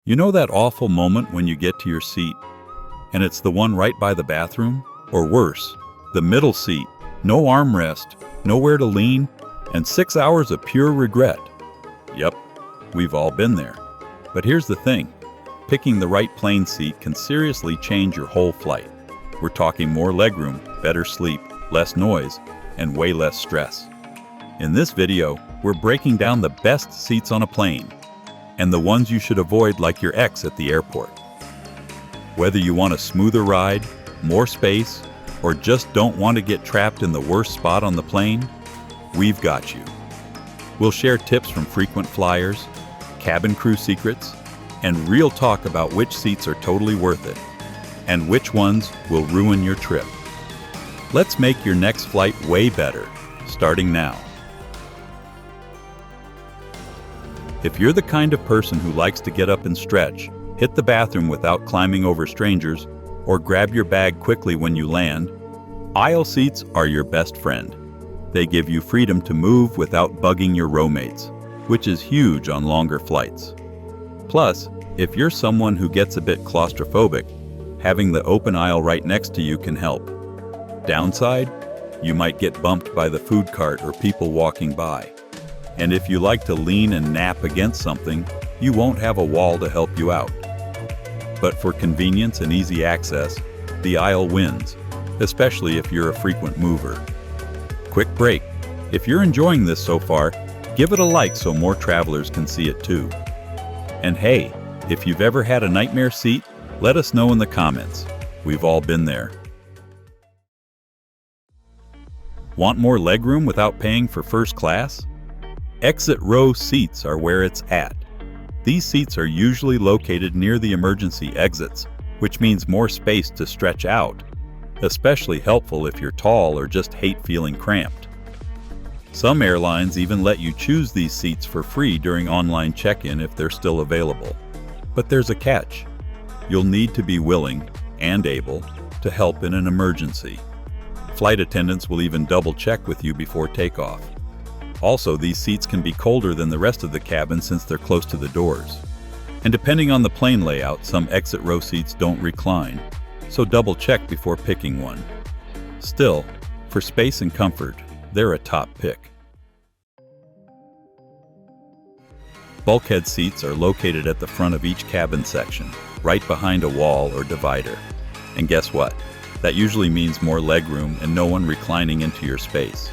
You know that awful moment when you get to your seat, and it's the one right by the bathroom? Or worse, the middle seat, no armrest, nowhere to lean, and 6 hours of pure regret. Yep, we've all been there. But here's the thing, picking the right plane seat can seriously change your whole flight. We're talking more legroom, better sleep, less noise, and way less stress. In this video, we're breaking down the best seats on a plane, and the ones you should avoid like your ex at the airport. Whether you want a smoother ride, more space, or just don't want to get trapped in the worst spot on the plane, we've got you. We'll share tips from frequent flyers, cabin crew secrets, and real talk about which seats are totally worth it, and which ones will ruin your trip. Let's make your next flight way better, starting now. If you're the kind of person who likes to get up and stretch, hit the bathroom without climbing over strangers, or grab your bag quickly when you land, aisle seats are your best friend. They give you freedom to move without bugging your roommates, which is huge on longer flights. Plus, if you're someone who gets a bit claustrophobic, having the open aisle right next to you can help. Downside, you might get bumped by the food cart or people walking by. And if you like to lean and nap against something, you won't have a wall to help you out. But for convenience and easy access, the aisle wins, especially if you're a frequent mover. Quick break. If you're enjoying this so far, give it a like so more travelers can see it too. And hey, if you've ever had a nightmare seat, let us know in the comments. We've all been there. Want more legroom without paying for first class? Exit row seats are where it's at. These seats are usually located near the emergency exits, which means more space to stretch out, especially helpful if you're tall or just hate feeling cramped. Some airlines even let you choose these seats for free during online check-in if they're still available. But there's a catch. You'll need to be willing and able to help in an emergency. Flight attendants will even double-check with you before takeoff. Also, these seats can be colder than the rest of the cabin since they're close to the doors. And depending on the plane layout, some exit row seats don't recline, so double-check before picking one. Still, for space and comfort, they're a top pick. Bulkhead seats are located at the front of each cabin section, right behind a wall or divider. And guess what? That usually means more legroom and no one reclining into your space.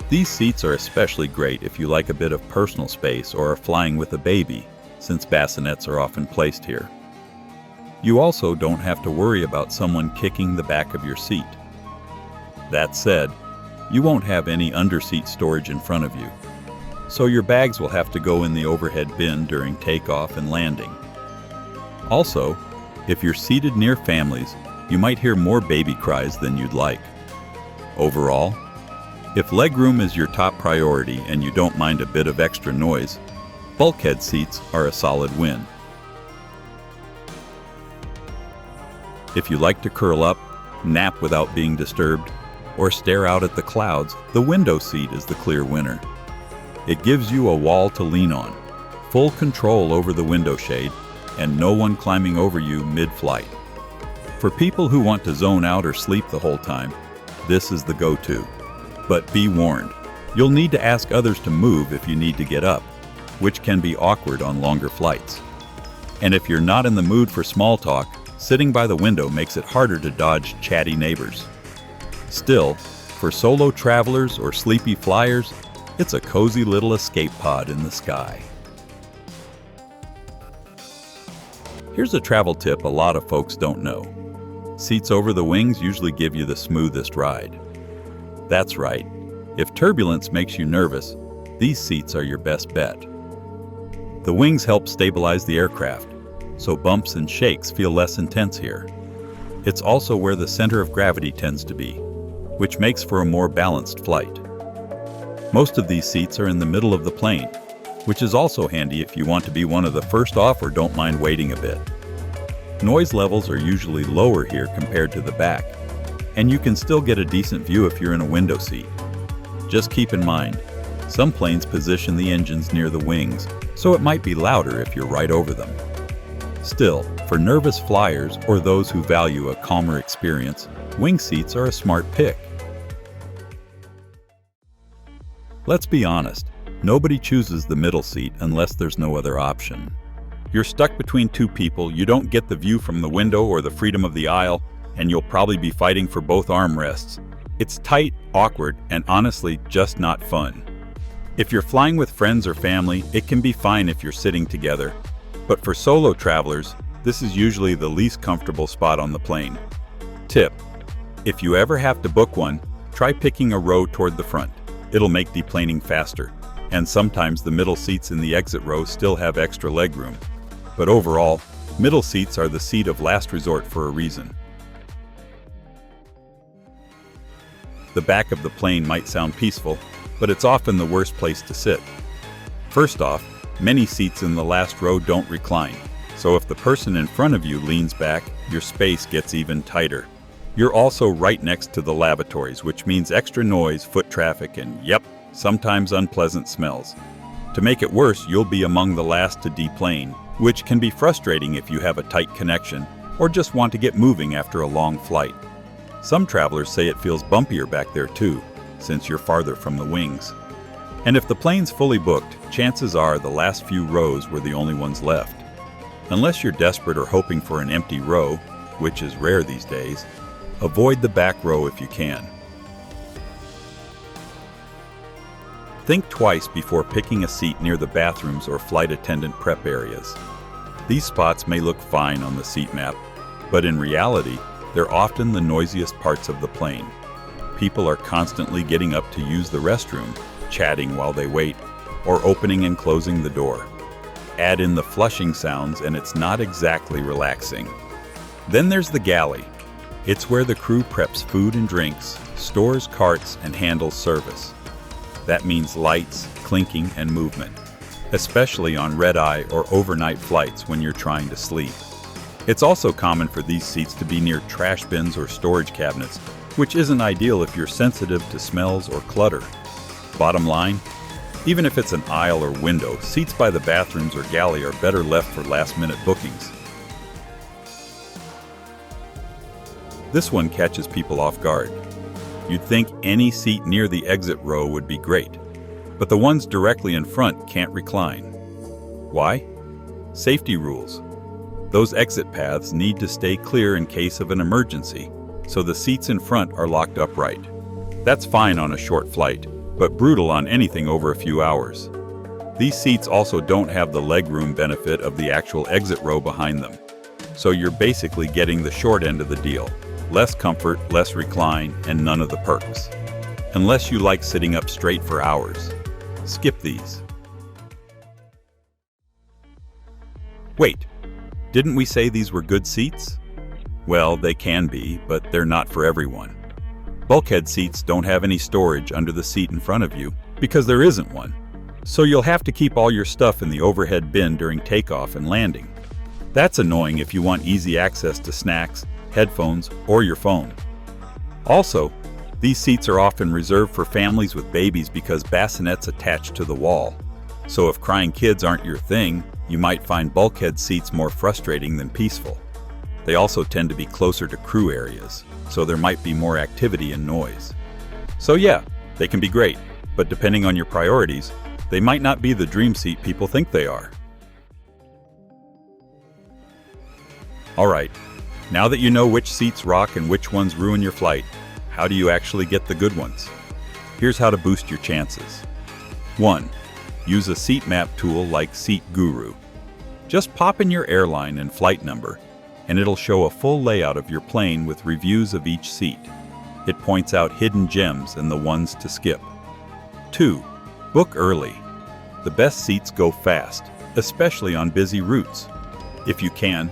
These seats are especially great if you like a bit of personal space or are flying with a baby, since bassinets are often placed here. You also don't have to worry about someone kicking the back of your seat. That said, you won't have any underseat storage in front of you, so your bags will have to go in the overhead bin during takeoff and landing. Also, if you're seated near families, you might hear more baby cries than you'd like. Overall, if legroom is your top priority and you don't mind a bit of extra noise, bulkhead seats are a solid win. If you like to curl up, nap without being disturbed, or stare out at the clouds, the window seat is the clear winner. It gives you a wall to lean on, full control over the window shade, and no one climbing over you mid-flight. For people who want to zone out or sleep the whole time, this is the go-to. But be warned, you'll need to ask others to move if you need to get up, which can be awkward on longer flights. And if you're not in the mood for small talk, sitting by the window makes it harder to dodge chatty neighbors. Still, for solo travelers or sleepy flyers, it's a cozy little escape pod in the sky. Here's a travel tip a lot of folks don't know. Seats over the wings usually give you the smoothest ride. That's right. If turbulence makes you nervous, these seats are your best bet. The wings help stabilize the aircraft, so bumps and shakes feel less intense here. It's also where the center of gravity tends to be, which makes for a more balanced flight. Most of these seats are in the middle of the plane, which is also handy if you want to be one of the first off or don't mind waiting a bit. Noise levels are usually lower here compared to the back, and you can still get a decent view if you're in a window seat. Just keep in mind, some planes position the engines near the wings, so it might be louder if you're right over them. Still, for nervous flyers or those who value a calmer experience, wing seats are a smart pick. Let's be honest, nobody chooses the middle seat unless there's no other option. You're stuck between two people, you don't get the view from the window or the freedom of the aisle, and you'll probably be fighting for both armrests. It's tight, awkward, and honestly just not fun. If you're flying with friends or family, it can be fine if you're sitting together. But for solo travelers, this is usually the least comfortable spot on the plane. Tip: if you ever have to book one, try picking a row toward the front. It'll make deplaning faster. And sometimes the middle seats in the exit row still have extra legroom. But overall, middle seats are the seat of last resort for a reason. The back of the plane might sound peaceful, but it's often the worst place to sit. First off, many seats in the last row don't recline, so if the person in front of you leans back, your space gets even tighter. You're also right next to the lavatories, which means extra noise, foot traffic, and yep, sometimes unpleasant smells. To make it worse, you'll be among the last to deplane, which can be frustrating if you have a tight connection or just want to get moving after a long flight. Some travelers say it feels bumpier back there too, since you're farther from the wings. And if the plane's fully booked, chances are the last few rows were the only ones left. Unless you're desperate or hoping for an empty row, which is rare these days, avoid the back row if you can. Think twice before picking a seat near the bathrooms or flight attendant prep areas. These spots may look fine on the seat map, but in reality, they're often the noisiest parts of the plane. People are constantly getting up to use the restroom, chatting while they wait, or opening and closing the door. Add in the flushing sounds and it's not exactly relaxing. Then there's the galley. It's where the crew preps food and drinks, stores carts, and handles service. That means lights, clinking, and movement, especially on red-eye or overnight flights when you're trying to sleep. It's also common for these seats to be near trash bins or storage cabinets, which isn't ideal if you're sensitive to smells or clutter. Bottom line, even if it's an aisle or window, seats by the bathrooms or galley are better left for last-minute bookings. This one catches people off guard. You'd think any seat near the exit row would be great, but the ones directly in front can't recline. Why? Safety rules. Those exit paths need to stay clear in case of an emergency, so the seats in front are locked upright. That's fine on a short flight, but brutal on anything over a few hours. These seats also don't have the legroom benefit of the actual exit row behind them, so you're basically getting the short end of the deal. Less comfort, less recline, and none of the perks. Unless you like sitting up straight for hours. Skip these. Wait, didn't we say these were good seats? Well, they can be, but they're not for everyone. Bulkhead seats don't have any storage under the seat in front of you, because there isn't one. So you'll have to keep all your stuff in the overhead bin during takeoff and landing. That's annoying if you want easy access to snacks, headphones, or your phone. Also, these seats are often reserved for families with babies because bassinets attach to the wall. So if crying kids aren't your thing, you might find bulkhead seats more frustrating than peaceful. They also tend to be closer to crew areas, so there might be more activity and noise. So yeah, they can be great, but depending on your priorities, they might not be the dream seat people think they are. Alright, now that you know which seats rock and which ones ruin your flight, how do you actually get the good ones? Here's how to boost your chances. 1. Use a seat map tool like Seat Guru. Just pop in your airline and flight number, and it'll show a full layout of your plane with reviews of each seat. It points out hidden gems and the ones to skip. 2. Book early. The best seats go fast, especially on busy routes. If you can,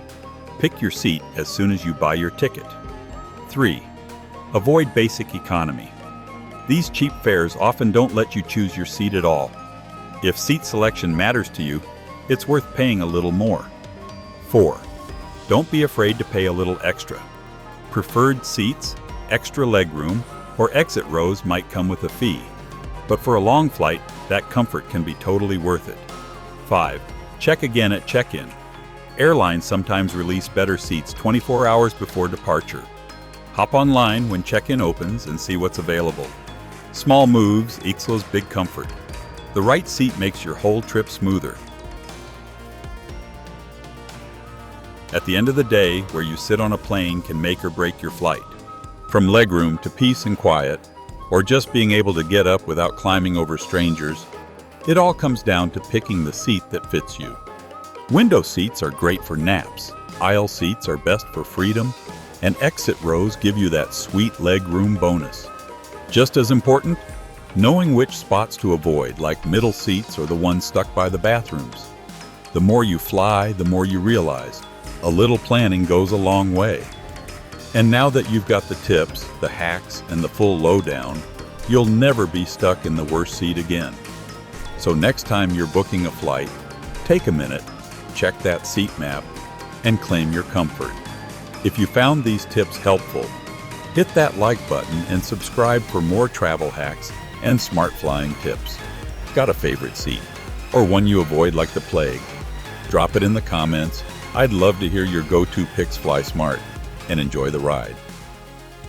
pick your seat as soon as you buy your ticket. 3. Avoid basic economy. These cheap fares often don't let you choose your seat at all. If seat selection matters to you, it's worth paying a little more. 4. Don't be afraid to pay a little extra. Preferred seats, extra legroom, or exit rows might come with a fee. But for a long flight, that comfort can be totally worth it. 5. Check again at check-in. Airlines sometimes release better seats 24 hours before departure. Hop online when check-in opens and see what's available. Small moves equals big comfort. The right seat makes your whole trip smoother. At the end of the day, where you sit on a plane can make or break your flight. From legroom to peace and quiet, or just being able to get up without climbing over strangers, it all comes down to picking the seat that fits you. Window seats are great for naps, aisle seats are best for freedom, and exit rows give you that sweet leg room bonus. Just as important, knowing which spots to avoid, like middle seats or the ones stuck by the bathrooms. The more you fly, the more you realize a little planning goes a long way. And now that you've got the tips, the hacks, and the full lowdown, you'll never be stuck in the worst seat again. So next time you're booking a flight, take a minute, check that seat map, and claim your comfort. If you found these tips helpful, hit that like button and subscribe for more travel hacks and smart flying tips. Got a favorite seat, or one you avoid like the plague? Drop it in the comments. I'd love to hear your go-to picks. Fly smart and enjoy the ride.